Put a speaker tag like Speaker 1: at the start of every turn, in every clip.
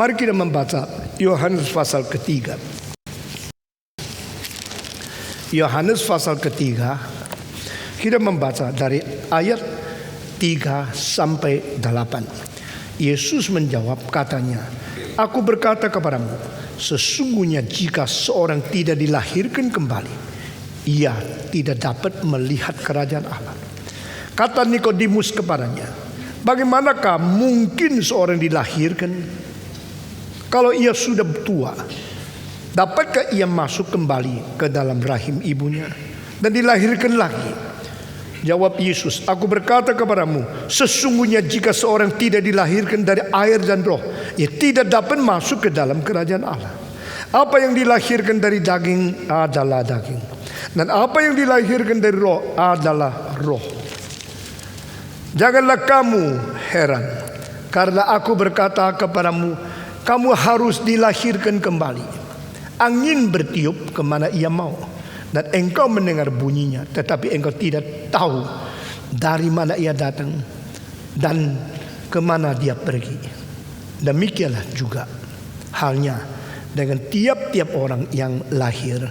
Speaker 1: Mari kita membaca Yohanes pasal ketiga. Yohanes pasal ketiga, kita membaca dari ayat 3 sampai 8. Yesus menjawab katanya, "Aku berkata kepadamu, sesungguhnya jika seorang tidak dilahirkan kembali, ia tidak dapat melihat kerajaan Allah." Kata Nikodemus kepadanya, "Bagaimanakah mungkin seorang dilahirkan kalau ia sudah tua? Dapatkah ia masuk kembali ke dalam rahim ibunya dan dilahirkan lagi?" Jawab Yesus, "Aku berkata kepadamu, sesungguhnya jika seorang tidak dilahirkan dari air dan roh, ia tidak dapat masuk ke dalam kerajaan Allah. Apa yang dilahirkan dari daging adalah daging, dan apa yang dilahirkan dari roh adalah roh. Janganlah kamu heran, karena aku berkata kepadamu, kamu harus dilahirkan kembali. Angin bertiup kemana ia mau, dan engkau mendengar bunyinya, tetapi engkau tidak tahu dari mana ia datang dan kemana dia pergi. Demikianlah juga halnya dengan tiap-tiap orang yang lahir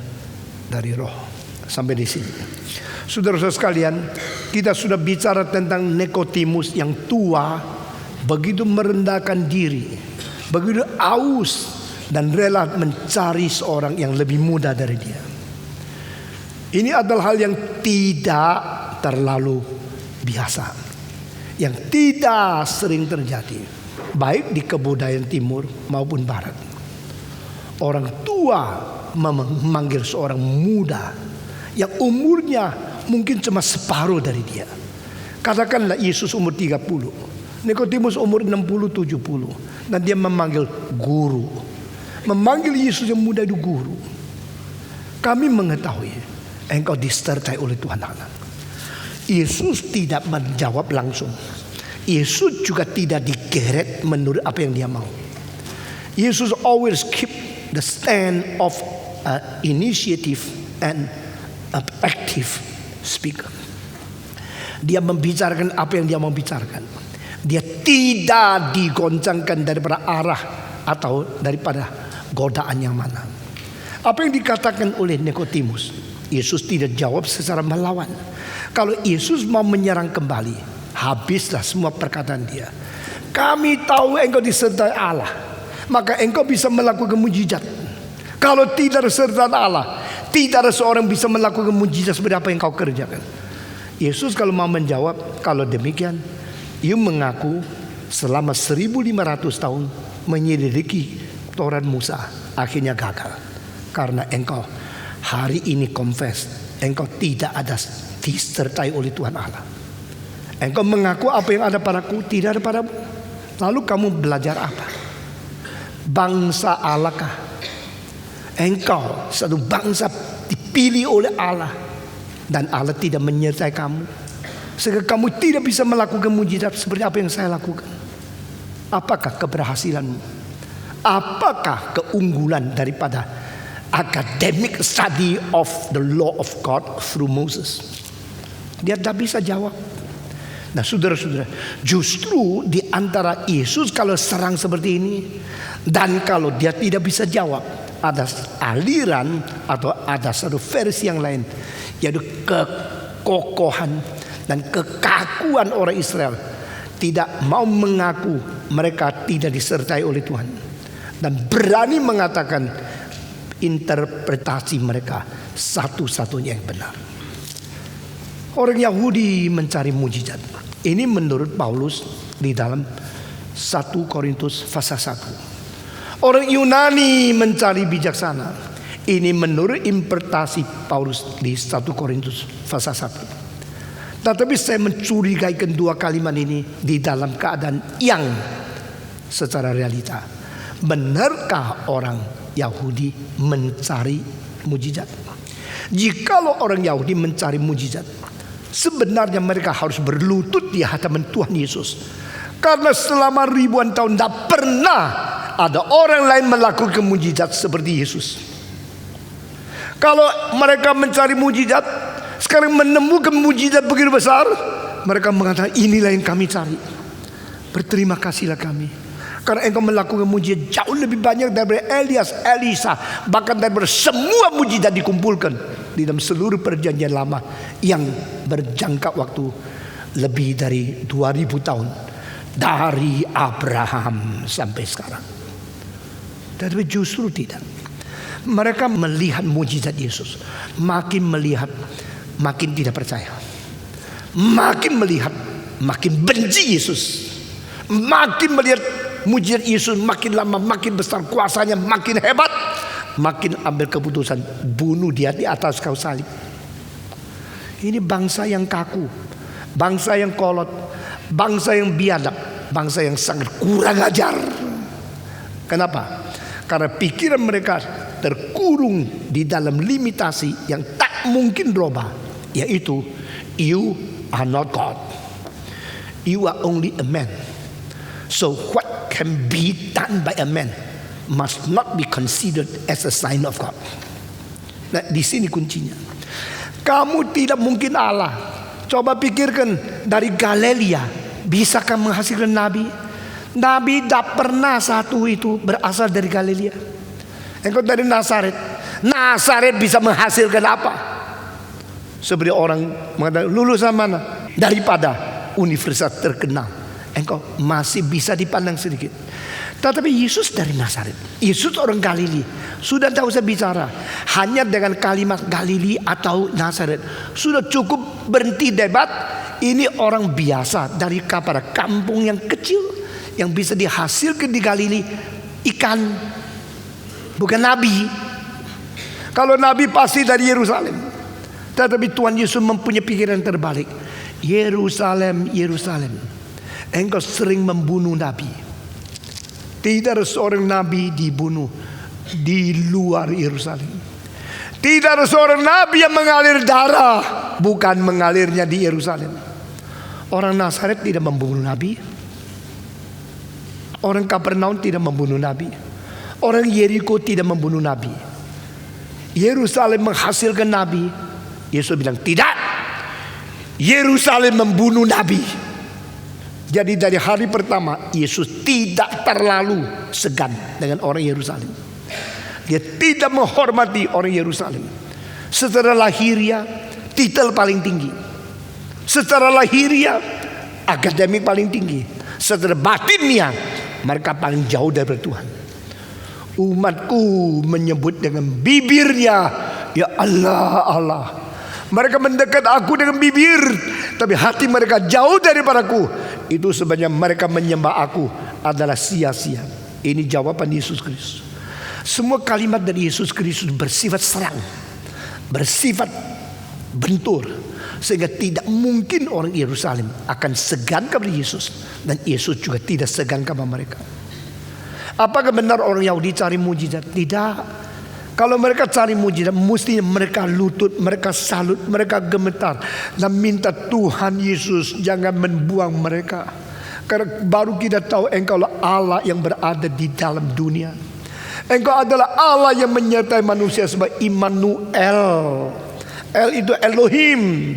Speaker 1: dari roh." Sampai di sini. Saudara-saudara sekalian, kita sudah bicara tentang Nikodemus yang tua, begitu merendahkan diri, begitu aus dan rela mencari seorang yang lebih muda dari dia. Ini adalah hal yang tidak terlalu biasa, yang tidak sering terjadi, baik di kebudayaan timur maupun barat. Orang tua memanggil seorang muda yang umurnya mungkin cuma separuh dari dia. Katakanlah Yesus umur 30, Nikodemus umur 60, 70, dan dia memanggil guru. Memanggil Yesus yang muda itu guru. Kami mengetahui engkau disertai oleh Tuhan Allah. Yesus tidak menjawab langsung. Yesus juga tidak digeret menurut apa yang dia mau. Yesus always keep the stand of initiative and active speaker. Dia membicarakan apa yang dia mau bicarakan. Dia tidak digoncangkan daripada arah atau daripada godaan yang mana. Apa yang dikatakan oleh Nikodemus, Yesus tidak jawab secara melawan. Kalau Yesus mau menyerang kembali, habislah semua perkataan dia. Kami tahu engkau disertai Allah, maka engkau bisa melakukan mujizat. Kalau tidak disertai Allah, tidak ada seorang bisa melakukan mujizat seperti apa yang kau kerjakan. Yesus kalau mau menjawab, kalau demikian, ia mengaku selama 1500 tahun menyelidiki Taurat Musa, akhirnya gagal. Karena engkau hari ini confess, engkau tidak ada disertai oleh Tuhan Allah. Engkau mengaku apa yang ada padaku tidak ada padamu. Lalu kamu belajar apa? Bangsa Allah kah? Engkau satu bangsa dipilih oleh Allah, dan Allah tidak menyertai kamu, sehingga kamu tidak bisa melakukan mujizat seperti apa yang saya lakukan. Apakah keberhasilanmu? Apakah keunggulan daripada academic study of the law of God through Moses? Dia tidak bisa jawab. Nah, saudara-saudara, justru di antara Yesus kalau serang seperti ini dan kalau dia tidak bisa jawab, ada aliran atau ada satu versi yang lain, yaitu kekokohan dan kekakuan orang Israel tidak mau mengaku mereka tidak disertai oleh Tuhan, dan berani mengatakan interpretasi mereka satu-satunya yang benar. Orang Yahudi mencari mujizat. Ini menurut Paulus di dalam 1 Korintus pasal 1. Orang Yunani mencari bijaksana. Ini menurut interpretasi Paulus di 1 Korintus pasal 1. Tetapi saya mencurigai kedua kalimat ini di dalam keadaan yang secara realita. Benarkah orang Yahudi mencari mujizat? Jikalau orang Yahudi mencari mujizat, sebenarnya mereka harus berlutut di hadapan Tuhan Yesus. Karena selama ribuan tahun tidak pernah ada orang lain melakukan mujizat seperti Yesus. Kalau mereka mencari mujizat, sekarang menemukan mujizat begitu besar, mereka mengatakan inilah yang kami cari. Berterima kasihlah kami. Karena engkau melakukan mujizat jauh lebih banyak daripada Elias, Elisa, bahkan daripada semua mujizat dikumpulkan di dalam seluruh perjanjian lama yang berjangka waktu lebih dari 2000 tahun. Dari Abraham sampai sekarang. Tetapi justru tidak. Mereka melihat mujizat Yesus, makin melihat makin tidak percaya. Makin melihat makin benci Yesus. Makin melihat mujizat Yesus makin lama makin besar, kuasanya makin hebat, makin ambil keputusan bunuh dia di atas kayu salib. Ini bangsa yang kaku, bangsa yang kolot, bangsa yang biadab, bangsa yang sangat kurang ajar. Kenapa? Karena pikiran mereka terkurung di dalam limitasi yang tak mungkin berubah, yaitu you are not God, you are only a man. So what can be done by a man must not be considered as a sign of God. Nah, di sini kuncinya. Kamu tidak mungkin Allah. Coba pikirkan, dari Galilea bisakah menghasilkan nabi? Nabi tak pernah satu itu berasal dari Galilea. Engkau dari Nazaret. Nazaret bisa menghasilkan apa? Seperti orang mengatakan, lulusan mana? Daripada universitas terkenal. Engkau masih bisa dipandang sedikit. Tetapi Yesus dari Nazaret, Yesus orang Galilea, sudah tak usah bicara. Hanya dengan kalimat Galilea atau Nazaret sudah cukup berhenti debat. Ini orang biasa dari pada kampung yang kecil yang bisa dihasilkan di Galilea ikan, bukan nabi. Kalau nabi pasti dari Yerusalem. Tetapi Tuhan Yesus mempunyai pikiran terbalik. Yerusalem, Yerusalem, engkau sering membunuh nabi. Tidak ada seorang nabi dibunuh di luar Yerusalem. Tidak ada seorang nabi yang mengalir darah, bukan mengalirnya di Yerusalem. Orang Nazaret tidak membunuh nabi. Orang Kapernaum tidak membunuh nabi. Orang Yeriko tidak membunuh nabi. Yerusalem menghasilkan nabi. Yesus bilang tidak. Yerusalem membunuh nabi. Jadi dari hari pertama Yesus tidak terlalu segan dengan orang Yerusalem. Dia tidak menghormati orang Yerusalem. Secara lahiriah titel paling tinggi. Secara lahiriah akademik paling tinggi. Secara batinnya mereka paling jauh dari Tuhan. Umatku menyebut dengan bibirnya, ya Allah, Allah. Mereka mendekat aku dengan bibir, tapi hati mereka jauh daripadaku. Itu sebenarnya mereka menyembah aku adalah sia-sia. Ini jawaban Yesus Kristus. Semua kalimat dari Yesus Kristus bersifat serang, bersifat bentur, sehingga tidak mungkin orang Yerusalem akan segan kepada Yesus, dan Yesus juga tidak segan kepada mereka. Apakah benar orang Yahudi cari mujizat? Tidak. Kalau mereka cari mujizat, mesti mereka lutut, mereka salut, mereka gemetar dan minta Tuhan Yesus jangan membuang mereka. Karena baru kita tahu engkau adalah Allah yang berada di dalam dunia. Engkau adalah Allah yang menyertai manusia sebagai Immanuel. El itu Elohim.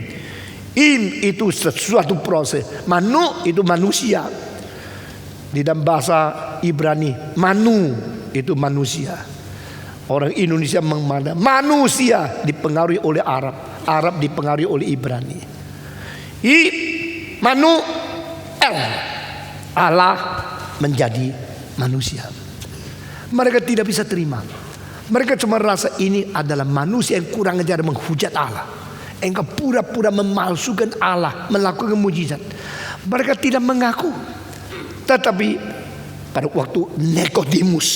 Speaker 1: Im itu sesuatu proses. Manu itu manusia. Di dalam bahasa Ibrani, Manu itu manusia. Orang Indonesia memandang manusia dipengaruhi oleh Arab, Arab dipengaruhi oleh Ibrani. Immanuel, Allah menjadi manusia. Mereka tidak bisa terima. Mereka cuma rasa ini adalah manusia yang kurang ajar menghujat Allah. Engkau pura-pura memalsukan Allah, melakukan mujizat. Mereka tidak mengaku. Tetapi pada waktu Nikodemus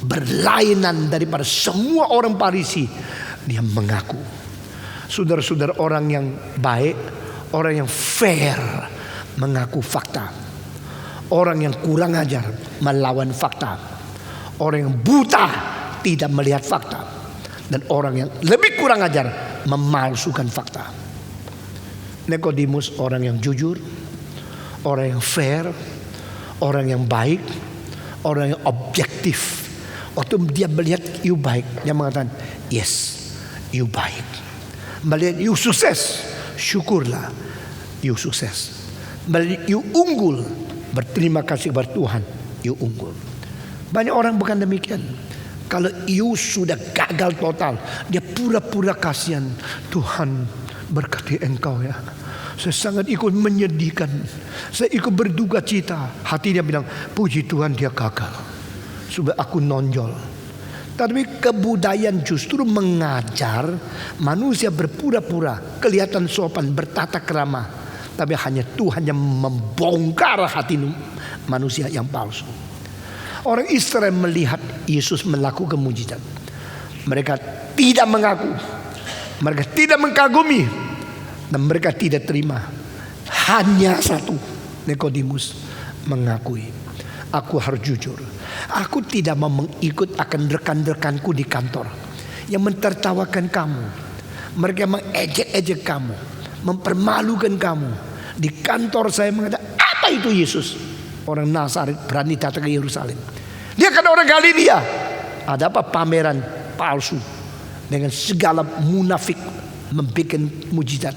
Speaker 1: berlainan daripada semua orang Farisi, dia mengaku. Saudara-saudara, orang yang baik, orang yang fair mengaku fakta. Orang yang kurang ajar melawan fakta. Orang yang buta tidak melihat fakta. Dan orang yang lebih kurang ajar memalsukan fakta. Nikodemus orang yang jujur, orang yang fair, orang yang baik, orang yang objektif. Waktu dia melihat you baik, dia mengatakan yes, you baik. Melihat you sukses, syukurlah you sukses. Melihat you unggul, berterima kasih kepada Tuhan you unggul. Banyak orang bukan demikian. Kalau you sudah gagal total, dia pura-pura kasihan. Tuhan berkati engkau ya. Saya sangat ikut menyedihkan. Saya ikut berduka cita. Hati dia bilang, puji Tuhan dia gagal. Supaya aku nonjol. Tapi kebudayaan justru mengajar manusia berpura-pura, kelihatan sopan, bertata krama. Tapi hanya Tuhan yang membongkar hati manusia yang palsu. Orang Israel melihat Yesus melakukan mujizat. Mereka tidak mengaku. Mereka tidak mengkagumi. Dan mereka tidak terima. Hanya satu, Nikodemus mengakui. Aku harus jujur. Aku tidak mau mengikut akan rekan-rekanku di kantor yang mentertawakan kamu. Mereka mengejek-ejek kamu, mempermalukan kamu. Di kantor saya mengatakan, apa itu Yesus? Orang Nazaret berani datang ke Yerusalem. Dia kan orang Galilea. Ada apa pameran palsu dengan segala munafik membuat mujizat.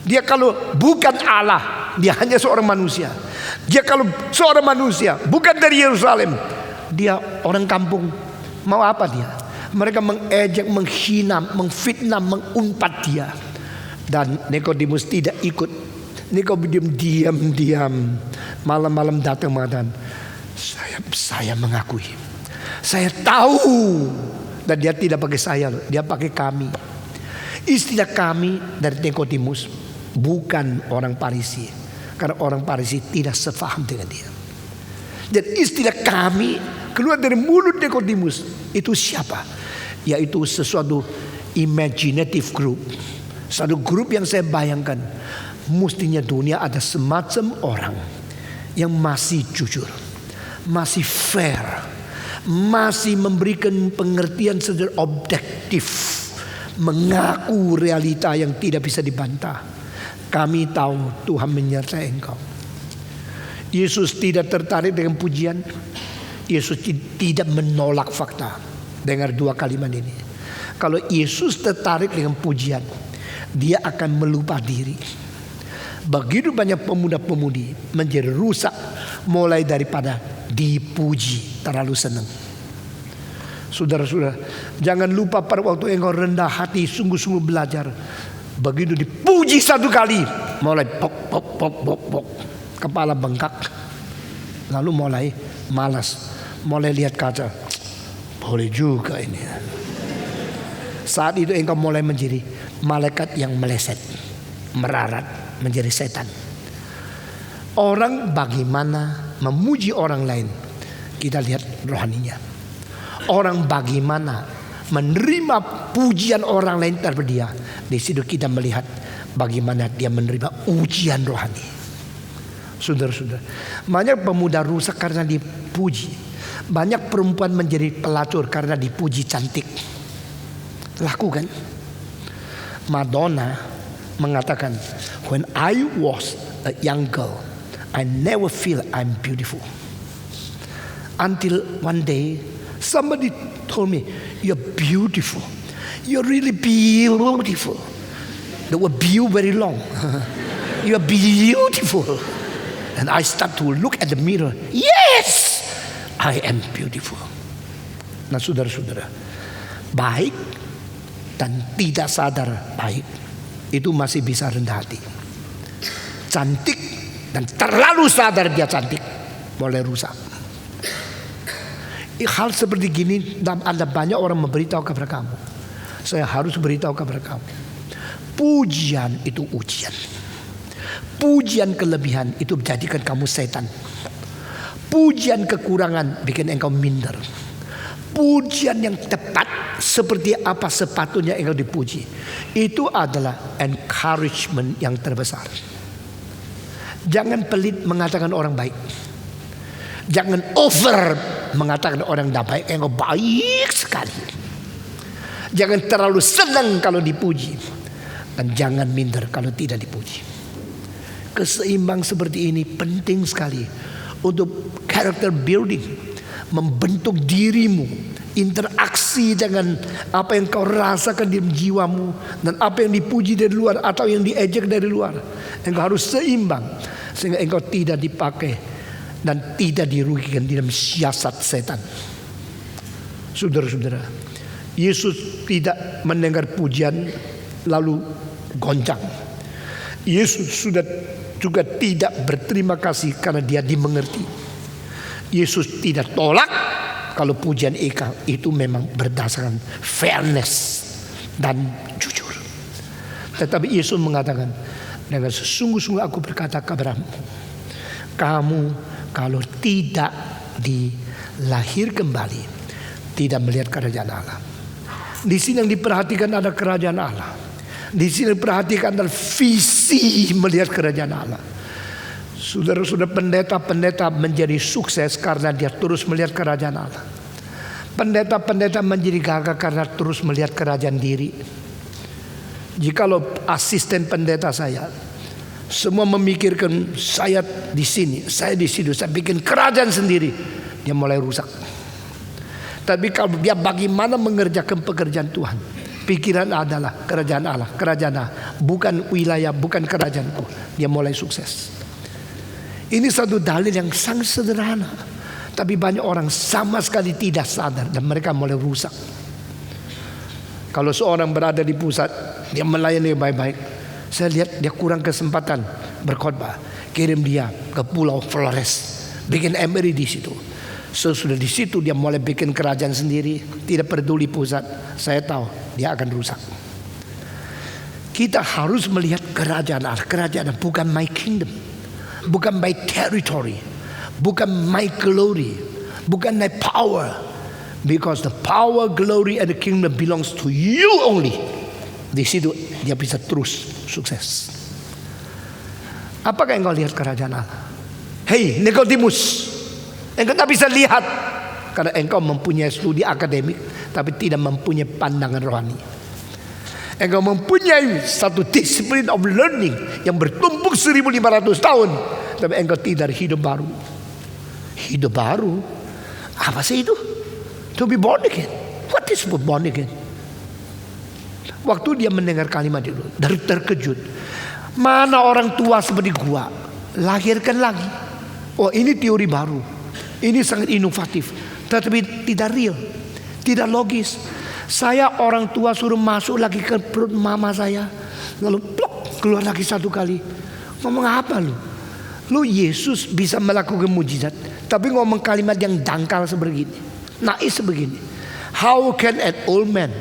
Speaker 1: Dia kalau bukan Allah, dia hanya seorang manusia. Dia kalau seorang manusia bukan dari Yerusalem, dia orang kampung. Mau apa dia? Mereka mengejek, menghina, mengfitnah, mengumpat dia. Dan Nikodemus tidak ikut. Nikodemus diam-diam malam-malam datang mengatakan, saya mengakui, saya tahu. Dan dia tidak pakai saya, dia pakai kami. Istilah kami dari Nikodemus bukan orang Farisi, karena orang Farisi tidak sefaham dengan dia. Dan istilah kami keluar dari mulut Nikodemus itu siapa? Yaitu sesuatu imaginative group, satu grup yang saya bayangkan. Mestinya dunia ada semacam orang yang masih jujur, masih fair, masih memberikan pengertian secara objektif, mengaku realita yang tidak bisa dibantah. Kami tahu Tuhan menyertai engkau. Yesus tidak tertarik dengan pujian. Yesus tidak menolak fakta. Dengar dua kalimat ini. Kalau Yesus tertarik dengan pujian, dia akan melupa diri. Begitu banyak pemuda-pemudi menjadi rusak mulai daripada dipuji, terlalu senang. Saudara-saudara, jangan lupa pada waktu engkau rendah hati, sungguh-sungguh belajar. Begitu dipuji satu kali, mulai pok, kepala bengkak, lalu mulai malas, mulai lihat kaca. Boleh juga ini. Saat itu engkau mulai menjadi malaikat yang meleset, merarat, menjadi setan. Orang bagaimana memuji orang lain, kita lihat rohaninya. Orang bagaimana menerima pujian orang lain daripada dia, di situ kita melihat bagaimana dia menerima ujian rohani. Saudara-saudara, banyak pemuda rusak karena dipuji. Banyak perempuan menjadi pelacur karena dipuji cantik. Lakukan. Madonna mengatakan, when I was a young girl, I never feel I'm beautiful. Until one day, somebody told me, you're beautiful. You're really beautiful. The word "beau" very long. You're beautiful. And I start to look at the mirror. Yes, I am beautiful. Nah, saudara-saudara, baik dan tidak sadar baik itu masih bisa rendah hati. Cantik dan terlalu sadar dia cantik, boleh rusak. Hal seperti gini ada banyak orang memberitahu kepada kamu. Saya harus beritahu kepada kamu. Pujian itu ujian. Pujian kelebihan itu menjadikan kamu setan. Pujian kekurangan bikin engkau minder. Pujian yang tepat seperti apa sepatutnya engkau dipuji, itu adalah encouragement yang terbesar. Jangan pelit mengatakan orang baik. Jangan over mengatakan orang tidak baik. Engkau baik sekali. Jangan terlalu senang kalau dipuji, dan jangan minder kalau tidak dipuji. Keseimbang seperti ini penting sekali untuk character building, membentuk dirimu, interaksi dengan apa yang kau rasakan di jiwamu dan apa yang dipuji dari luar atau yang diejek dari luar. Engkau harus seimbang sehingga engkau tidak dipakai dan tidak dirugikan dalam siasat setan. Saudara-saudara, Yesus tidak mendengar pujian lalu goncang. Yesus sudah juga tidak berterima kasih karena dia dimengerti. Yesus tidak tolak kalau pujian itu memang berdasarkan fairness dan jujur. Tetapi Yesus mengatakan, dengan sesungguh-sungguh aku berkata kepadamu, kamu kalau tidak dilahir kembali, tidak melihat kerajaan Allah. Di sini yang diperhatikan ada kerajaan Allah. Di sini diperhatikan adalah visi melihat kerajaan Allah. Saudara-saudara, pendeta-pendeta menjadi sukses karena dia terus melihat kerajaan Allah. Pendeta-pendeta menjadi gagah karena terus melihat kerajaan diri. Jikalau asisten pendeta saya semua memikirkan saya di sini, saya di situ, saya bikin kerajaan sendiri, dia mulai rusak. Tapi kalau dia bagaimana mengerjakan pekerjaan Tuhan, pikiran adalah kerajaan Allah, kerajaan Allah, bukan wilayah, bukan kerajaanku, dia mulai sukses. Ini satu dalil yang sangat sederhana, tapi banyak orang sama sekali tidak sadar dan mereka mulai rusak. Kalau seorang berada di pusat, dia melayani baik-baik, saya lihat dia kurang kesempatan berkhotbah, kirim dia ke Pulau Flores, bikin MRI di situ. Sesudah di situ dia mulai bikin kerajaan sendiri, tidak peduli pusat. Saya tahu dia akan rusak. Kita harus melihat kerajaan Allah, kerajaan Allah, bukan my kingdom, bukan my territory, bukan my glory, bukan my power. Because the power, glory, and the kingdom belongs to you only. Di situ dia bisa terus sukses. Apakah engkau lihat kerajaan Allah? Hei Nikodemus, engkau tak bisa lihat karena engkau mempunyai studi akademik tapi tidak mempunyai pandangan rohani. Engkau mempunyai satu disiplin of learning yang bertumpuk 1500 tahun, tapi engkau tidak hidup baru. Hidup baru? Apa sih itu? To be born again. What is born again? Waktu dia mendengar kalimat itu, dari terkejut. Mana orang tua seperti gua lahirkan lagi. Oh, ini teori baru. Ini sangat inovatif, tetapi tidak real, tidak logis. Saya orang tua suruh masuk lagi ke perut mama saya, lalu plok keluar lagi satu kali. Ngomong apa lu? Lu Yesus bisa melakukan mujizat, tapi ngomong kalimat yang dangkal sebegini, naif sebegini. How can an old man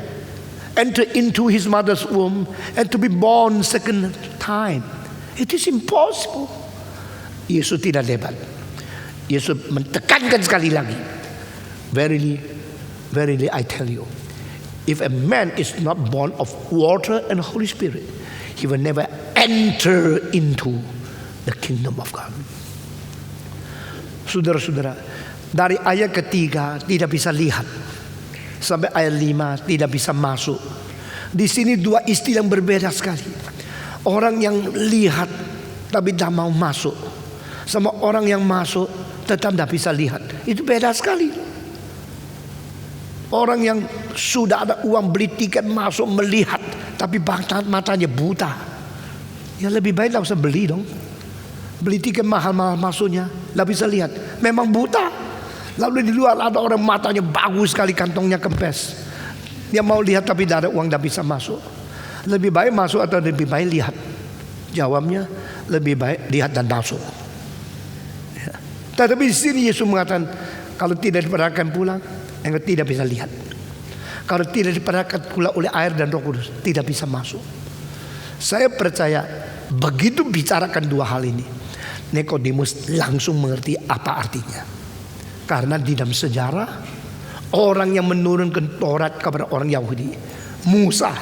Speaker 1: enter into his mother's womb and to be born second time? It is impossible. Yesus tidak hebat. Yesus mentekankan sekali lagi, verily, verily I tell you, if a man is not born of water and Holy Spirit, he will never enter into the kingdom of God. Saudara-saudara, dari ayat ketiga tidak bisa lihat sampai ayat 5 tidak bisa masuk. Di sini dua istilah yang berbeda sekali. Orang yang lihat tapi tidak mau masuk, sama orang yang masuk tetap tidak bisa lihat. Itu beda sekali. Orang yang sudah ada uang beli tiket masuk melihat, tapi matanya buta, ya lebih baik tidak usah beli dong. Beli tiket mahal-mahal masuknya, tidak bisa lihat, memang buta. Lalu di luar ada orang matanya bagus sekali, kantongnya kempes, dia mau lihat tapi tidak ada uang, tidak bisa masuk. Lebih baik masuk atau lebih baik lihat? Jawabnya lebih baik lihat dan masuk. Ya. Tetapi di sini Yesus mengatakan, kalau tidak diperhatikan pulang, engkau tidak bisa lihat. Kalau tidak diperhatikan pula oleh air dan Roh Kudus, tidak bisa masuk. Saya percaya begitu bicarakan dua hal ini, Nikodemus langsung mengerti apa artinya. Karena di dalam sejarah, orang yang menurunkan Taurat kepada orang Yahudi, Musa,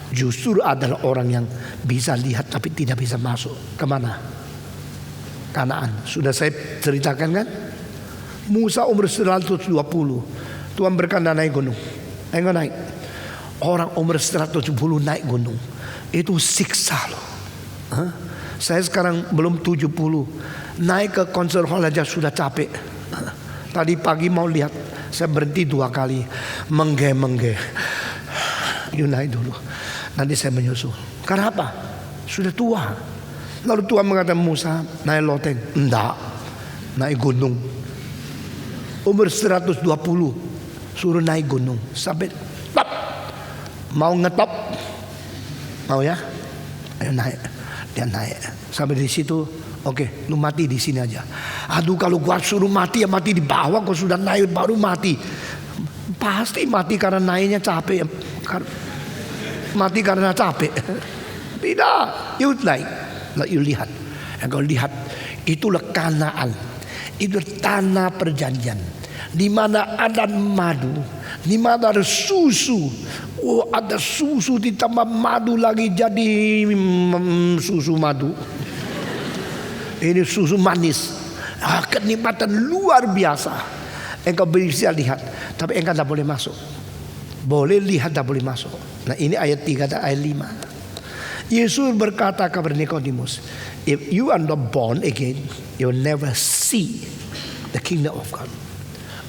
Speaker 1: justru adalah orang yang bisa lihat tapi tidak bisa masuk. Kemana? Kanaan. Sudah saya ceritakan kan? Musa umur 120, Tuhan berkata naik gunung. Enggak naik. Orang umur 170 naik gunung, itu siksa loh. Saya sekarang belum 70, naik ke konser hall aja sudah capek. Tadi pagi mau lihat, saya berhenti 2 kali, mengge. You naik dulu, nanti saya menyusul. Karena apa? Sudah tua. Lalu Tuhan mengatakan Musa naik loteng. Enggak, naik gunung. Umur 120 suruh naik gunung sampai top. Mau ngetop, mau ya? Ayo naik. Dia naik sampai di situ. Oke, lu mati di sini aja. Aduh, kalau gua suruh mati ya mati di bawah. Kau sudah naik baru mati. Pasti mati karena naiknya capek. Mati karena capek. Tidak, you naik. You lihat. Engkau lihat, itulah Kanaan. Itu tanah perjanjian. Di mana ada madu, di mana ada susu. Oh, ada susu ditambah madu lagi jadi susu madu. Ini susu manis. Kenikmatan luar biasa. Engkau bisa lihat, tapi engkau tidak boleh masuk. Boleh lihat, tidak boleh masuk. Nah, ini ayat 3 dan ayat 5. Yesus berkata kepada Nikodemus, if you are not born again, you will never see the kingdom of God.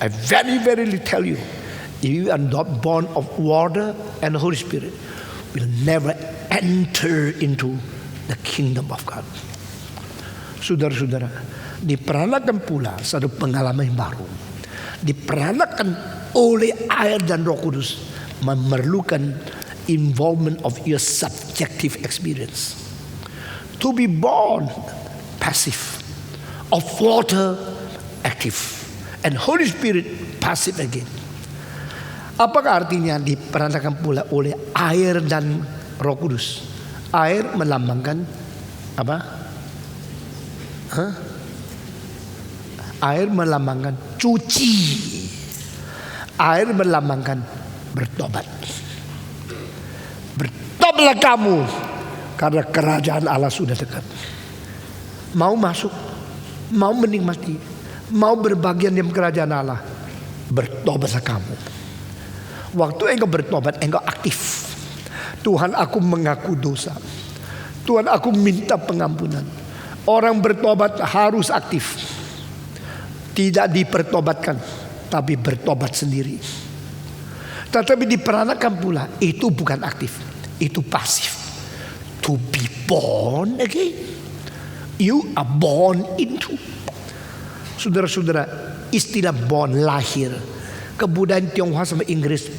Speaker 1: I very verily tell you, if you are not born of water and the Holy Spirit, will never enter into the kingdom of God. Saudara-saudara, diperanakan pula satu pengalaman yang baru. Diperanakan oleh air dan Roh Kudus memerlukan involvement of your subjective experience. To be born passive, of water active, and Holy Spirit passive again. Apakah artinya diperanakan pula oleh air dan Roh Kudus? Air melambangkan apa? Air melambangkan cuci. Air melambangkan bertobat. Bertobatlah kamu, karena kerajaan Allah sudah dekat. Mau masuk, mau menikmati, mau berbagian dalam kerajaan Allah, bertobatlah kamu. Waktu engkau bertobat, engkau aktif. Tuhan, aku mengaku dosa. Tuhan, aku minta pengampunan. Orang bertobat harus aktif. Tidak dipertobatkan, tapi bertobat sendiri. Tetapi diperanakan pula, itu bukan aktif, itu pasif. To be born again. You are born into. Saudara-saudara, istilah born, lahir, kebudayaan Tionghoa sama Inggris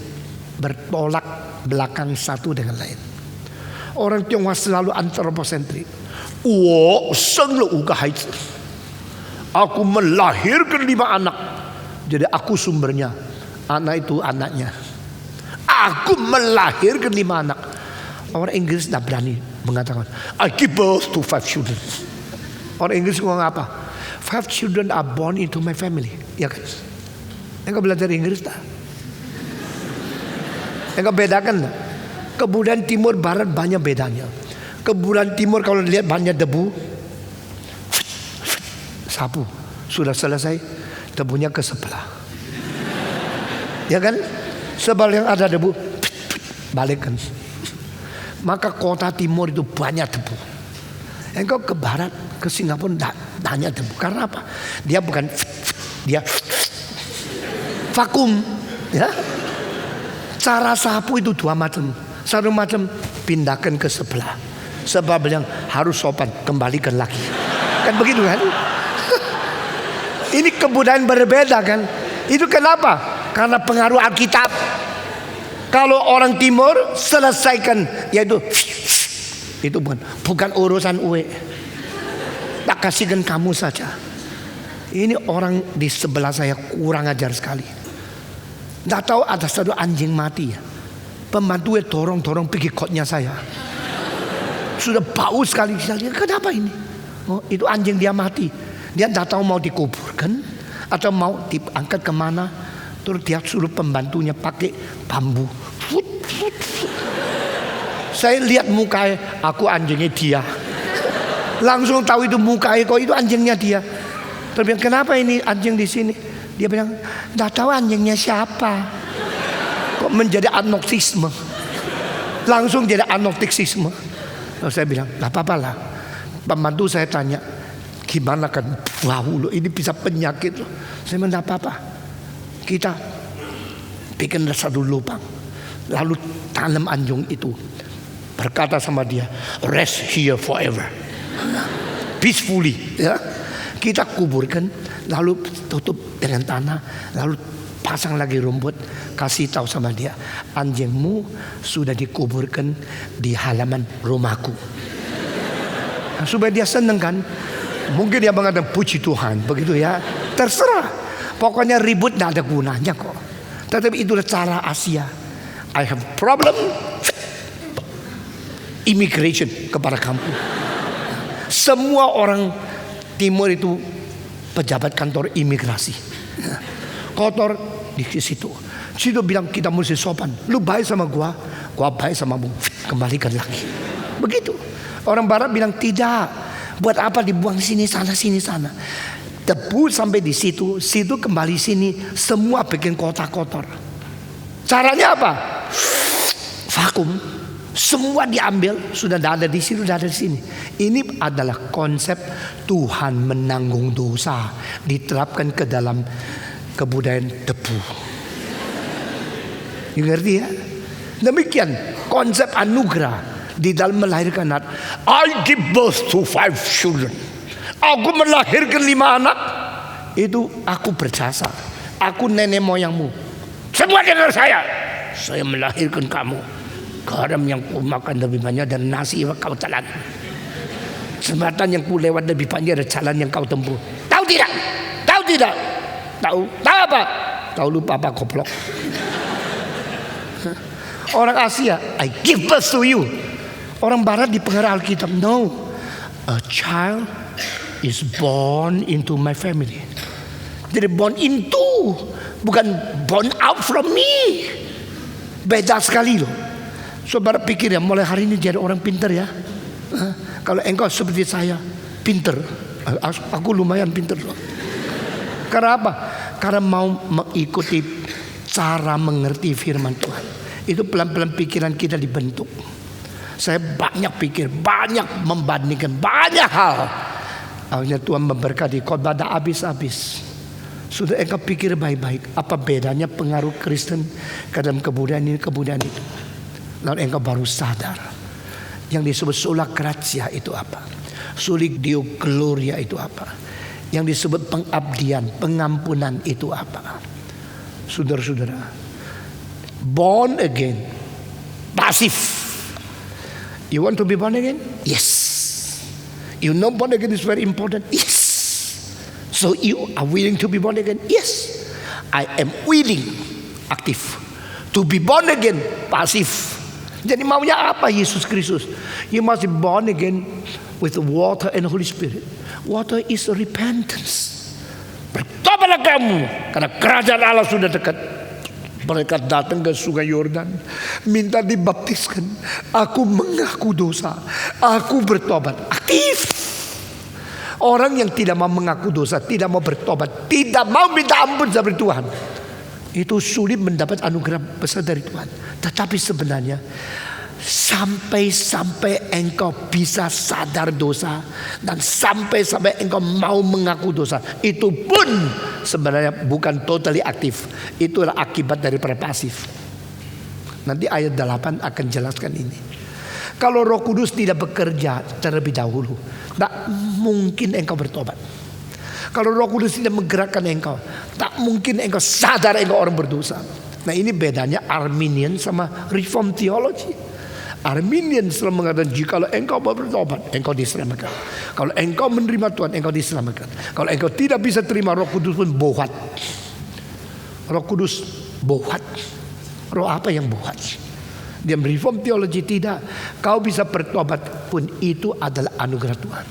Speaker 1: bertolak belakang satu dengan lain. Orang Tionghoa selalu antroposentrik. Aku melahirkan 5 anak, jadi aku sumbernya. Anak itu anaknya. Aku melahirkan 5 anak. Orang Inggris tidak berani mengatakan I give birth to 5 children. Orang Inggris ngomong apa? 5 children are born into my family. Ya kan? Engkau belajar Inggris tak? Engkau bedakan tak? Kebudayaan timur barat banyak bedanya. Kebudayaan timur kalau lihat banyak debu, sapu, sudah selesai, debunya ke sebelah. Ya kan? Sebal yang ada debu, balikkan. Maka kota timur itu banyak debu. Engkau ke barat, ke Singapura banyak debu. Karena apa? Dia bukan, dia vakum. Ya. Cara sapu itu 2 macam. Satu macam pindahkan ke sebelah. Sebab yang harus sopan, kembalikan lagi. Kan begitu kan? Ini kebudayaan berbeda kan? Itu kenapa? Karena pengaruh Alkitab. Kalau orang timur selesaikan, yaitu itu bukan urusan uwe. Tak kasihkan kamu saja. Ini orang di sebelah saya kurang ajar sekali. Tidak tahu ada satu anjing mati ya. Pembantunya dorong pergi kotnya saya. Sudah bau sekali. Kenapa ini? Oh, itu anjing dia mati. Dia tidak tahu mau dikuburkan atau mau diangkat kemana. Terus dia suruh pembantunya pakai bambu. Saya lihat mukanya, aku anjingnya dia. Langsung tahu itu mukanya, kok itu anjingnya dia. Terus bilang, kenapa ini anjing di sini? Dia bilang, tidak tahu anjingnya siapa. Kok menjadi anoktisme. Langsung jadi anoktisisme. Lalu saya bilang, tidak apa-apa lah. Pembantu saya tanya, gimana kan? Wow, ini bisa penyakit loh. Saya bilang, tidak apa-apa. Kita bikin satu lubang, lalu tanam anjing itu. Berkata sama dia, rest here forever, peacefully. Ya. Kita kuburkan, lalu tutup dengan tanah, lalu pasang lagi rumput, kasih tahu sama dia, anjingmu sudah dikuburkan di halaman rumahku. Nah, supaya dia seneng kan. Mungkin dia mengatakan puji Tuhan, begitu ya. Terserah. Pokoknya ribut tidak ada gunanya kok. Tetapi itulah cara Asia. I have problem, immigration kepada kamu. Semua orang timur itu pejabat kantor imigrasi. Kotor di situ. Situ bilang kita mesti sopan. Lu baik sama gua baik sama mu. Kembalikan lagi. Begitu. Orang barat bilang tidak. Buat apa dibuang sini sana sini sana. Debu sampai di situ, situ kembali sini, semua bikin kotor. Caranya apa? Vakum. Semua diambil, sudah ada di situ, sudah ada di sini. Ini adalah konsep Tuhan menanggung dosa, diterapkan ke dalam kebudayaan debu. Ngerti ya? Demikian konsep anugerah di dalam melahirkan anak. I give birth to 5 children. Aku melahirkan 5 anak. Itu aku berjasa. Aku nenek moyangmu. Semua dengar saya. Saya melahirkan kamu. Garam yang ku makan lebih banyak dan nasi yang kau telan. Jembatan yang ku lewat lebih panjang dari jalan yang kau tempuh. Tahu tidak? Tahu tidak? Tahu apa? Tahu lu papa goblok. Orang Asia, I give birth to you. Orang Barat di pengarah Alkitab, no, a child is born into my family. Jadi born into, bukan born out from me. Beda sekali loh. Saudara pikir ya, mulai hari ini jadi orang pintar ya. Kalau engkau seperti saya, pintar. Aku lumayan pintar loh. Karena apa? Karena mau mengikuti cara mengerti firman Tuhan. Itu pelan-pelan pikiran kita dibentuk. Saya banyak pikir, banyak membandingkan, banyak hal. Akhirnya Tuhan memberkati, khotbah dah habis-habis. Sudah engkau pikir baik-baik, apa bedanya pengaruh Kristen ke dalam kebudayaan ini, kebudayaan itu. Lalu engkau baru sadar, yang disebut sola gratia itu apa, soli deo gloria itu apa, yang disebut pengabdian, pengampunan itu apa. Saudara-saudara, born again, pasif. You want to be born again? Yes. You know born again is very important? Yes. So you are willing to be born again? Yes. I am willing, aktif. To be born again, pasif. Jadi maunya apa Yesus Kristus? You must be born again with the water and the Holy Spirit. Water is repentance. Bertobatlah kamu, karena kerajaan Allah sudah dekat. Mereka datang ke sungai Yordan, minta dibaptiskan. Aku mengaku dosa, aku bertobat. Aktif. Orang yang tidak mau mengaku dosa, tidak mau bertobat, tidak mau minta ampun dari Tuhan, itu sulit mendapat anugerah besar dari Tuhan. Tetapi sebenarnya sampai engkau bisa sadar dosa dan sampai engkau mau mengaku dosa, itu pun sebenarnya bukan totally aktif. Itulah akibat dari pasif. Nanti ayat 8 akan jelaskan ini. Kalau Roh Kudus tidak bekerja terlebih dahulu, tak mungkin engkau bertobat. Kalau Roh Kudus tidak menggerakkan engkau, tak mungkin engkau sadar engkau orang berdosa. Nah, ini bedanya Arminian sama Reform Theology. Arminian selalu mengatakan jika engkau bertobat, engkau diselamatkan. Kalau engkau menerima Tuhan, engkau diselamatkan. Kalau engkau tidak bisa terima Roh Kudus pun bohat. Roh Kudus bohat. Roh apa yang bohat? Dia Reform Theology tidak. Kau bisa bertobat pun itu adalah anugerah Tuhan.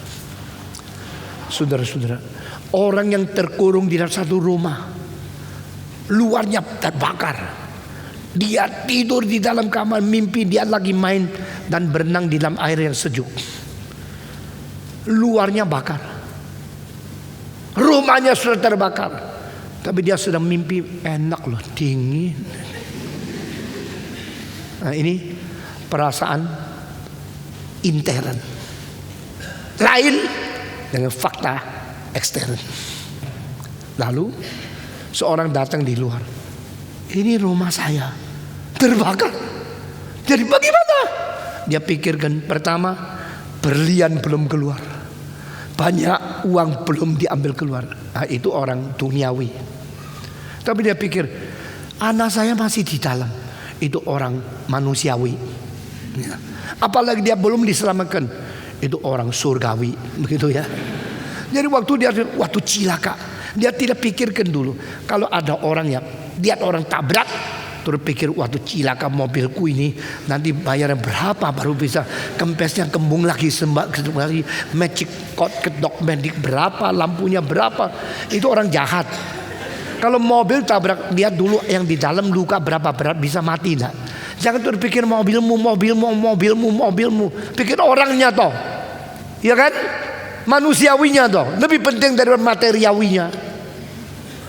Speaker 1: Saudara-saudara, orang yang terkurung di dalam satu rumah, luarnya terbakar. Dia tidur di dalam kamar, mimpi dia lagi main dan berenang di dalam air yang sejuk. Luarnya bakar, rumahnya sudah terbakar, tapi dia sedang mimpi enak loh, dingin. Nah, ini perasaan intern, lain dengan fakta ekstern. Lalu seorang datang di luar, ini rumah saya terbakar. Jadi bagaimana? Dia pikirkan pertama, berlian belum keluar, banyak uang belum diambil keluar. Nah, itu orang duniawi. Tapi dia pikir anak saya masih di dalam. Itu orang manusiawi. Ya. Apalagi dia belum diselamatkan. Itu orang surgawi. Begitu ya. Jadi waktu cilaka, dia tidak pikirkan dulu. Kalau ada orang yang lihat orang tabrak, terus pikir waktu cilaka mobilku ini nanti bayarnya berapa baru bisa kempesnya kembung lagi, lagi magic code kedok medik berapa, lampunya berapa. Itu orang jahat. Kalau mobil tabrak, lihat dulu yang di dalam luka berapa berat, bisa mati enggak. Jangan terpikir mobilmu. Pikir orangnya toh. Ya kan? Manusiawinya toh. Lebih penting dari materiawinya.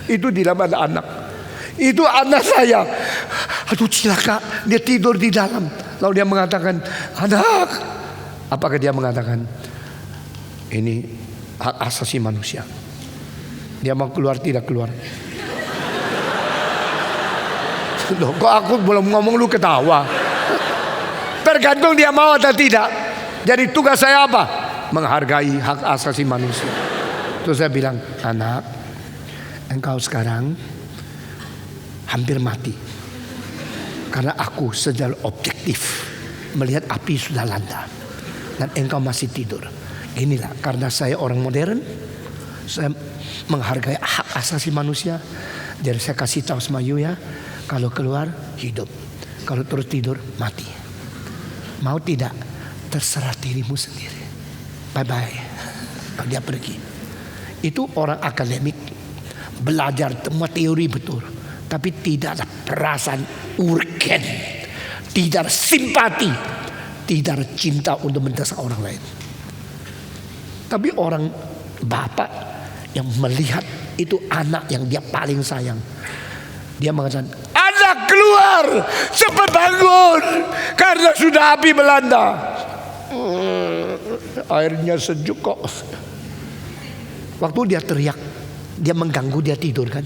Speaker 1: Itu di dalam ada anak. Itu anak saya. Aduh cilaka, dia tidur di dalam. Lalu dia mengatakan, anak. Apakah dia mengatakan, ini hak asasi manusia. Dia mau keluar, tidak keluar. Loh, kok aku belum ngomong lu ketawa? Tergantung dia mau atau tidak. Jadi tugas saya apa? Menghargai hak asasi manusia. Terus saya bilang, anak, engkau sekarang hampir mati. Karena aku secara objektif melihat api sudah landa dan engkau masih tidur. Inilah karena saya orang modern, saya menghargai hak asasi manusia. Jadi saya kasih tahu sama you ya, kalau keluar hidup, kalau terus tidur mati. Mau tidak, terserah dirimu sendiri. Bye bye. Dia pergi. Itu orang akademik, belajar semua teori betul, tapi tidak ada perasaan urgen, tidak ada simpati, tidak ada cinta untuk mendesak orang lain. Tapi orang bapak yang melihat itu anak yang dia paling sayang, dia mengatakan, anak keluar, cepat bangun, karena sudah api melanda. Airnya sejuk kok. Waktu dia teriak, dia mengganggu dia tidur kan.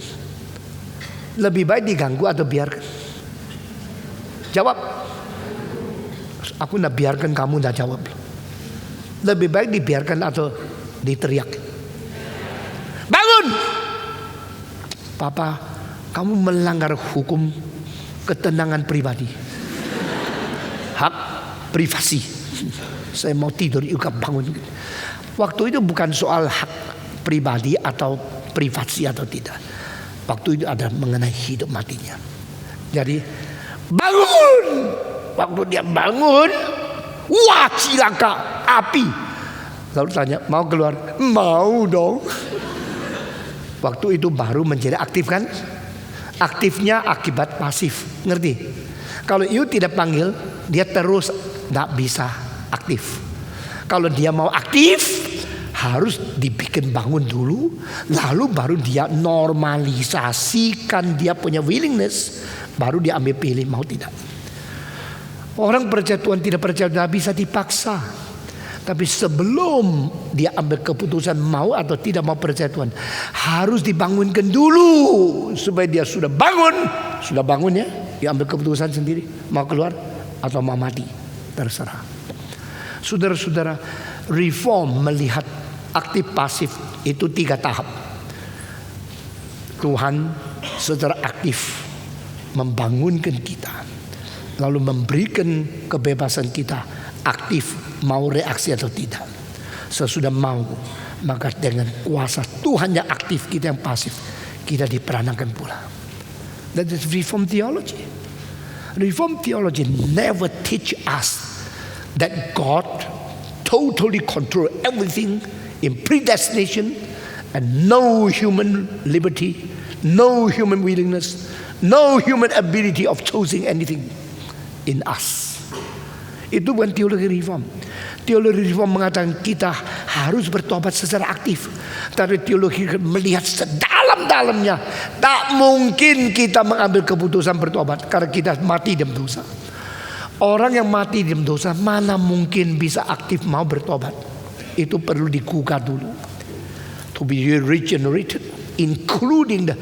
Speaker 1: Lebih baik diganggu atau biarkan? Jawab. Aku nak biarkan kamu dah jawab. Lebih baik dibiarkan atau diteriak? Bangun! Papa, kamu melanggar hukum ketenangan pribadi. Hak privasi. Saya mau tidur juga bangun. Waktu itu bukan soal hak pribadi atau privasi atau tidak. Waktu itu ada mengenai hidup matinya. Jadi bangun. Waktu dia bangun, wah cilaka, api. Lalu tanya, mau keluar? Mau dong. Waktu itu baru menjadi aktif kan? Aktifnya akibat pasif. Ngerti? Kalau you tidak panggil, dia terus tidak bisa aktif. Kalau dia mau aktif, harus dibikin bangun dulu, lalu baru dia normalisasikan dia punya willingness, baru dia ambil pilih mau tidak. Orang percaya Tuhan tidak percaya tidak bisa dipaksa. Tapi sebelum dia ambil keputusan mau atau tidak mau percaya Tuhan, harus dibangunkan dulu supaya dia sudah bangun ya, dia ambil keputusan sendiri, mau keluar atau mau mati, terserah. Saudara-saudara, reform melihat aktif pasif itu 3 tahap. Tuhan secara aktif membangunkan kita, lalu memberikan kebebasan kita aktif mau reaksi atau tidak. Sesudah mau, maka dengan kuasa Tuhan yang aktif, kita yang pasif, kita diperankan pula. That is reform theology. Reform theology never teach us that God totally control everything in predestination and no human liberty, no human willingness, no human ability of choosing anything in us. Itu bukan teologi reform. Teologi reform mengatakan kita harus bertobat secara aktif. Tapi teologi melihat sedalam-dalamnya, tak mungkin kita mengambil keputusan bertobat karena kita mati dalam dosa. Orang yang mati dalam dosa mana mungkin bisa aktif mau bertobat. Itu perlu digugat dulu. To be regenerated, including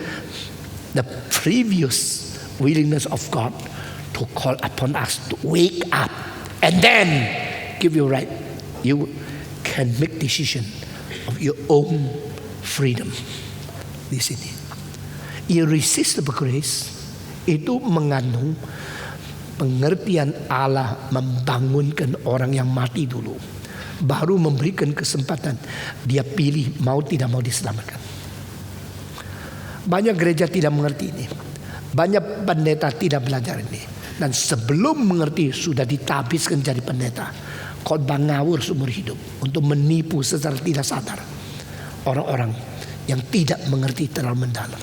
Speaker 1: the previous willingness of God to call upon us to wake up and then give you right. You can make decision of your own freedom. Di sini, irresistible grace itu mengandung pengertian Allah membangunkan orang yang mati dulu, baru memberikan kesempatan dia pilih mau tidak mau diselamatkan. Banyak gereja tidak mengerti ini, banyak pendeta tidak belajar ini, dan sebelum mengerti sudah ditabiskan jadi pendeta. Khotbah ngawur seumur hidup untuk menipu secara tidak sadar orang-orang yang tidak mengerti terlalu mendalam.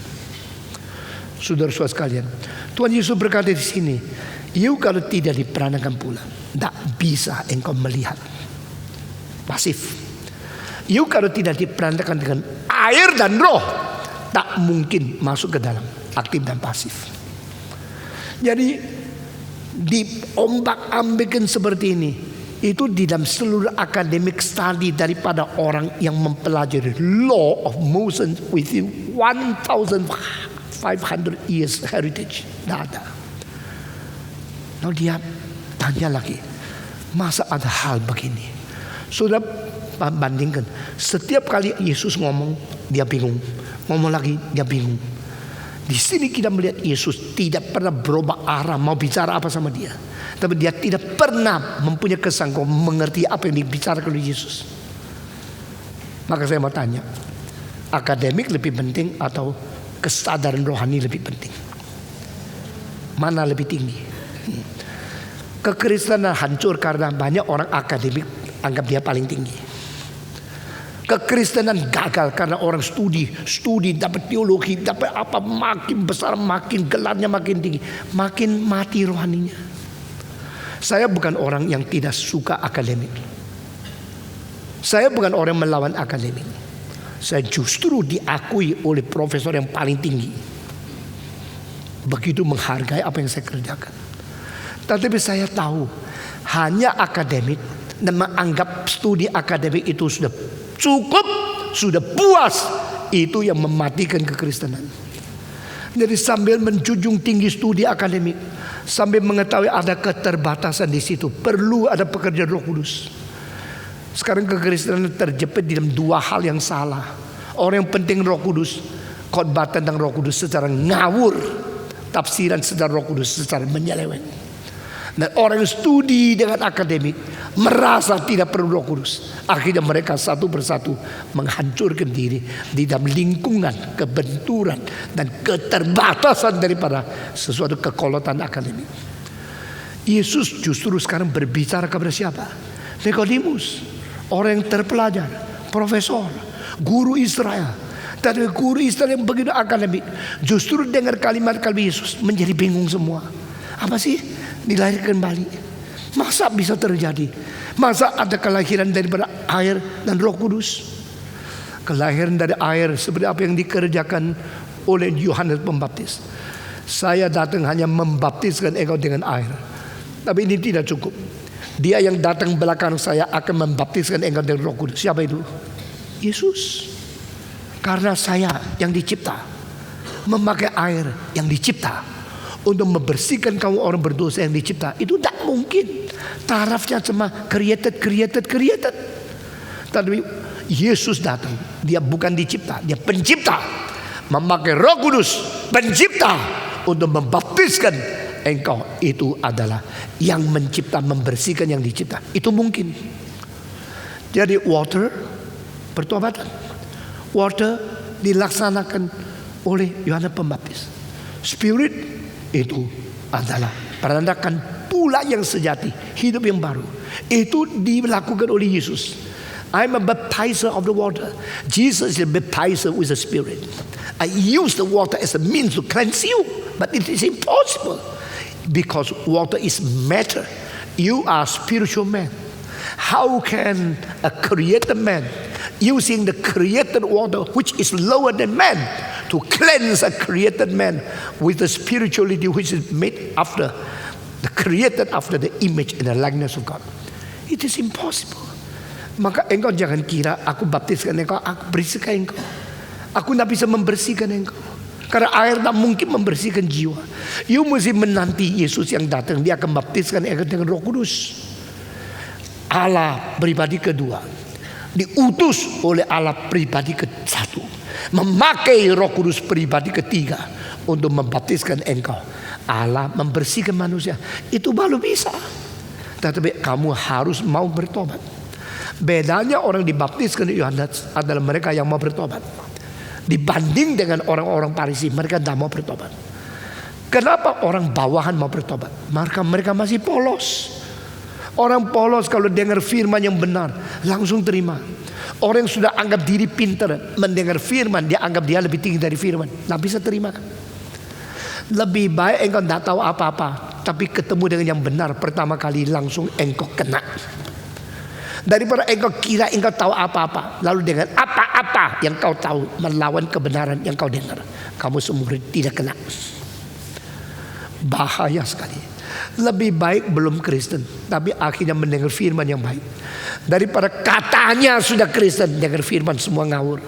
Speaker 1: Saudara-saudara sekalian, Tuhan Yesus berkata di sini, "You kalau tidak diperanakan pula, tidak bisa engkau melihat." Pasif. You kalau tidak diperanakan dengan air dan roh, tak mungkin masuk ke dalam aktif dan pasif. Jadi diombak-ambingkan seperti ini, itu di dalam seluruh akademik study daripada orang yang mempelajari law of motion within 1500 years heritage. Tidak ada. Lalu dia tanya lagi, masa ada hal begini? Sudah bandingkan, setiap kali Yesus ngomong dia bingung, ngomong lagi dia bingung. Di sini kita melihat Yesus tidak pernah berubah arah mau bicara apa sama dia, tapi dia tidak pernah mempunyai kesanggupan mengerti apa yang dibicarakan oleh Yesus. Maka saya mau tanya, akademik lebih penting atau kesadaran rohani lebih penting? Mana lebih tinggi? Kekristenan hancur karena banyak orang akademik anggap dia paling tinggi. Kekristenan gagal karena orang studi dapat teologi, dapat apa, makin besar, makin gelarnya makin tinggi, makin mati rohaninya. Saya bukan orang yang tidak suka akademik. Saya bukan orang yang melawan akademik. Saya justru diakui oleh profesor yang paling tinggi. Begitu menghargai apa yang saya kerjakan. Tetapi saya tahu hanya akademik dan menganggap studi akademik itu sudah cukup, sudah puas, itu yang mematikan kekristenan. Jadi sambil menjunjung tinggi studi akademik, sambil mengetahui ada keterbatasan di situ, perlu ada pekerjaan Roh Kudus. Sekarang kekristenan terjepit di dalam dua hal yang salah. Orang yang penting Roh Kudus, khotbah tentang Roh Kudus secara ngawur, tafsiran secara Roh Kudus secara menyeleweng. Dan orang yang studi dengan akademik merasa tidak perlu Roh Kudus. Akhirnya mereka satu persatu menghancurkan diri di dalam lingkungan kebenturan dan keterbatasan daripada sesuatu kekolotan akademik. Yesus justru sekarang berbicara kepada siapa? Nikodemus, orang yang terpelajar, profesor, guru Israel. Tapi guru Israel yang begitu akademik, justru dengar kalimat-kalimat Yesus menjadi bingung semua. Apa sih? Dilahirkan kembali. Masa bisa terjadi? Masa ada kelahiran daripada air dan Roh Kudus? Kelahiran dari air seperti apa yang dikerjakan oleh Yohanes Pembaptis. Saya datang hanya membaptiskan engkau dengan air, tapi ini tidak cukup. Dia yang datang belakang saya akan membaptiskan engkau dengan Roh Kudus. Siapa itu? Yesus. Karena saya yang dicipta memakai air yang dicipta untuk membersihkan kamu orang berdosa yang dicipta, itu tidak mungkin. Tarafnya cuma created. Tapi Yesus datang, dia bukan dicipta, dia pencipta, memakai Roh Kudus, pencipta, untuk membaptiskan engkau. Itu adalah yang mencipta, membersihkan yang dicipta. Itu mungkin. Jadi water, pertobatan, water dilaksanakan oleh Yohanes Pembaptis. Spirit itu adalah perandakan pula yang sejati, hidup yang baru. Itu dilakukan oleh Yesus. I'm a baptizer of the water. Jesus is a baptizer with the Spirit. I use the water as a means to cleanse you, but it is impossible because water is matter. You are spiritual man. How can a created man using the created water, which is lower than man, to cleanse a created man with the spirituality which is made after, the created after the image and the likeness of God? It is impossible. Maka engkau jangan kira aku baptiskan engkau, aku bersihkan engkau. Aku tidak bisa membersihkan engkau, karena air tak mungkin membersihkan jiwa. You mesti menanti Yesus yang datang. Dia akan baptiskan engkau dengan Roh Kudus. Allah pribadi kedua, diutus oleh Allah pribadi ke satu, memakai Roh Kudus pribadi ketiga untuk membaptiskan engkau. Allah membersihkan manusia, itu baru bisa. Tetapi kamu harus mau bertobat. Bedanya orang dibaptiskan Yohanes adalah mereka yang mau bertobat, dibanding dengan orang-orang Farisi, mereka tidak mau bertobat. Kenapa orang bawahan mau bertobat? Mereka masih polos. Orang polos kalau dengar firman yang benar langsung terima. Orang yang sudah anggap diri pintar mendengar firman, dia anggap dia lebih tinggi dari firman, tidak bisa terima. Lebih baik engkau tidak tahu apa-apa, tapi ketemu dengan yang benar pertama kali langsung engkau kena, daripada engkau kira engkau tahu apa-apa lalu dengan apa-apa yang kau tahu melawan kebenaran yang kau dengar, kamu semua tidak kena. Bahaya sekali. Lebih baik belum Kristen tapi akhirnya mendengar firman yang baik, daripada katanya sudah Kristen dengar firman semua ngawur.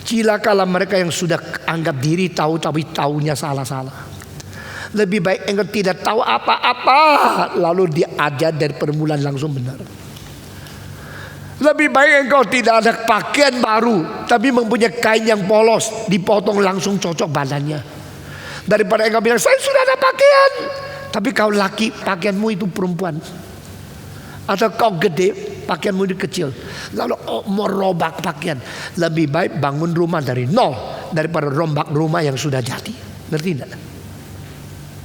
Speaker 1: Cilakalah mereka yang sudah anggap diri tahu tapi tahunya salah-salah. Lebih baik engkau tidak tahu apa-apa lalu diajar dari permulaan langsung benar. Lebih baik engkau tidak ada pakaian baru tapi mempunyai kain yang polos, dipotong langsung cocok badannya, daripada engkau bilang saya sudah ada pakaian tapi kau laki pakaianmu itu perempuan, atau kau gede pakaianmu itu kecil lalu mau rombak pakaian. Lebih baik bangun rumah dari nol daripada rombak rumah yang sudah jadi. Ngerti tidak?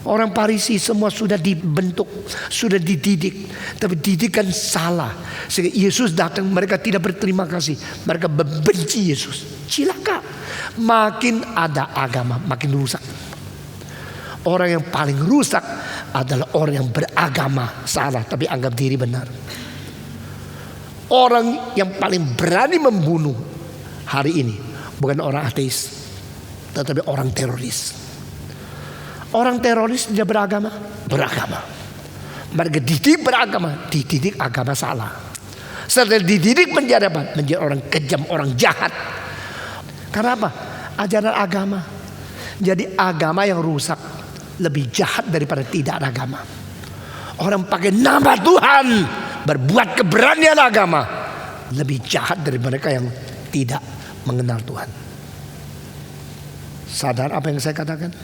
Speaker 1: Orang Farisi semua sudah dibentuk, sudah dididik, tapi didikan salah sehingga Yesus datang mereka tidak berterima kasih, mereka membenci Yesus. Cilaka. Makin ada agama makin rusak. Orang yang paling rusak adalah orang yang beragama salah tapi anggap diri benar. Orang yang paling berani membunuh hari ini bukan orang ateis, tetapi orang teroris. Orang teroris tidak beragama, beragama. Mereka dididik beragama, dididik agama salah. Setelah dididik menjadi apa? Menjadi orang kejam, orang jahat. Karena apa? Ajaran agama. Jadi agama yang rusak lebih jahat daripada tidak ada agama. Orang pakai nama Tuhan berbuat keberanian agama lebih jahat dari mereka yang tidak mengenal Tuhan. Sadar apa yang saya katakan?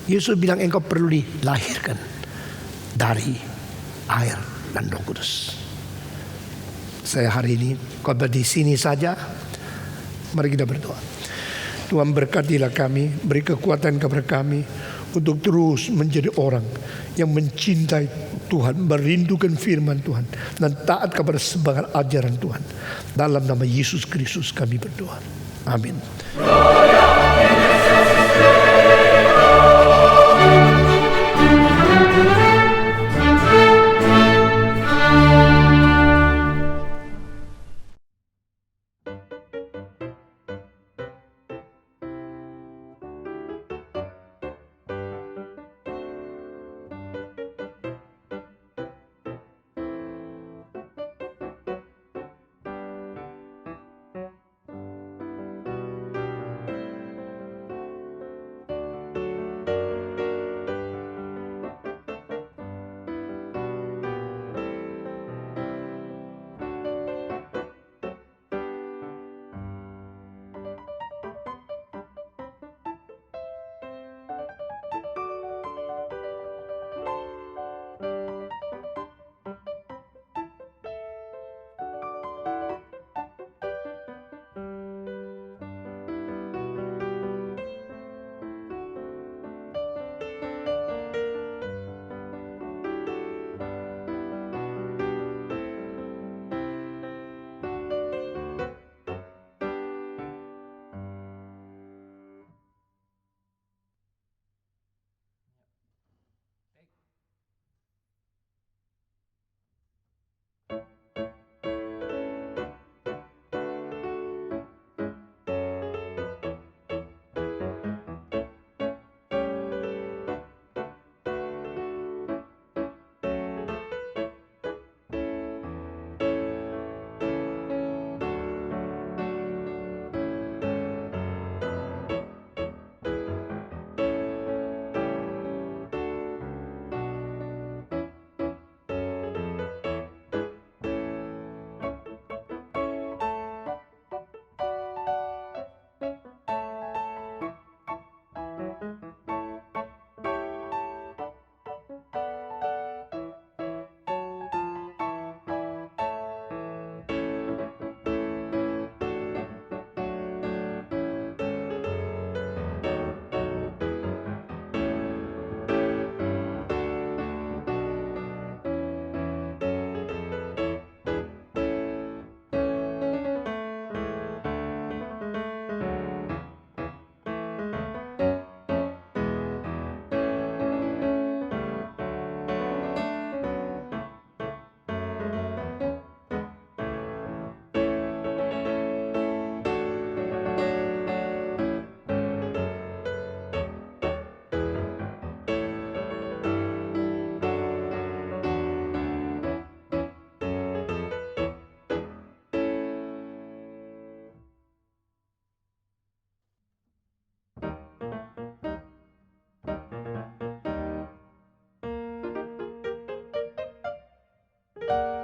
Speaker 1: Yesus bilang engkau perlu dilahirkan dari air dan Roh Kudus. Saya hari ini khotbah di sini saja. Mari kita berdoa. Tuhan berkatilah kami, beri kekuatan kepada kami untuk terus menjadi orang yang mencintai Tuhan, merindukan firman Tuhan dan taat kepada sebagian ajaran Tuhan. Dalam nama Yesus Kristus kami berdoa. Amin. Tuhan.